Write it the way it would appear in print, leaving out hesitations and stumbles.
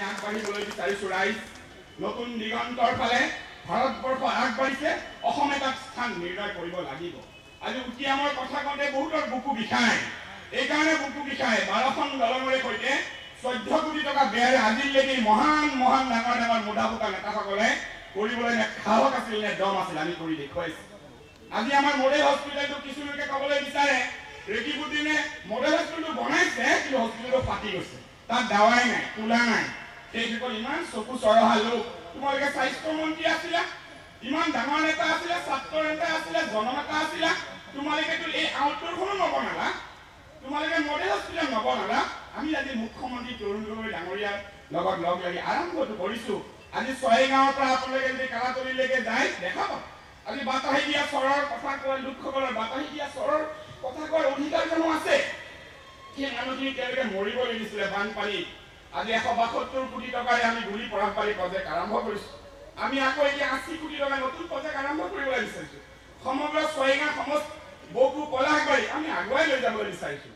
আগবাঢ়িবলৈ বিচাৰিছো ৰাইজ নতুন দিগন্তৰ ফালে ভাৰতবৰ্ষ আগবাঢ়িছে অসম এটা স্থান নিৰ্ণয় কৰিব লাগিব আজি উকিয়ামৰ কথা কওঁতে বহুতৰ বুকু বিষায় এইকাৰণে বুকু বিষায় 12খন দলঙৰে সৈতে 14 কোটি টকা ব্যয়েৰে আজিলৈকে মহান মহান ডাঙৰ ডাঙৰ মুধা ফুটা নেতাসকলে কৰিবলৈ সাহস আছিল নে দম আছিল আমি কৰি দেখুৱাইছো আজি আমাৰ মডেল হস্পিটেলটো কিছু লোকে ক'বলৈ বিচাৰে ৰেকিবুদ্দিনে মডেল হস্পিটেলটো বনাইছে কিন্তু হস্পিটেলটো ফাটি গৈছে তাত দাৱাই নাই কুলা নাই সেইসকল ইমান চকু চৰহা লোক তোমালোকে স্বাস্থ্য মন্ত্ৰী আছিলা ইমান ডাঙৰ নেতা আছিলে ছাত্ৰ নেতা আছিলে জননেতা আছিলা তোমালোকেতো এই আউটডোৰখনো নবনালা তোমালোকে মডেল হস্পিটেল নবনালা আমি আজি মুখ্যমন্ত্ৰী তৰুণ গগৈ ডাঙৰীয়াৰ লগত লগ লাগি আৰম্ভটো কৰিছো আজি ছয়গাঁৱৰ পৰা আপোনালোকে যদি কালাতলিলৈকে যায় দেখাব আজি বাতাহি দিয়া চৰৰ কথা কোৱা লোকসকলৰ বাতাহি দিয়া চৰৰ কথা কোৱাৰ অধিকাৰ জানো আছে সেই মানুহখিনি তেওঁলোকে মৰিব লাগিছিলে বানপানী আজি 172 কোটি টকাৰে আমি গুৰি পৰাপাৰী প্ৰজেক্ট আৰম্ভ কৰিছো আমি আকৌ এতিয়া 80 কোটি টকা নতুন প্ৰজেক্ট আৰম্ভ কৰিবলৈ বিচাৰিছো সমগ্ৰ ছয়গাঁও সমষ্টি বকু পলাশবাৰী আমি আগুৱাই লৈ যাবলৈ বিচাৰিছো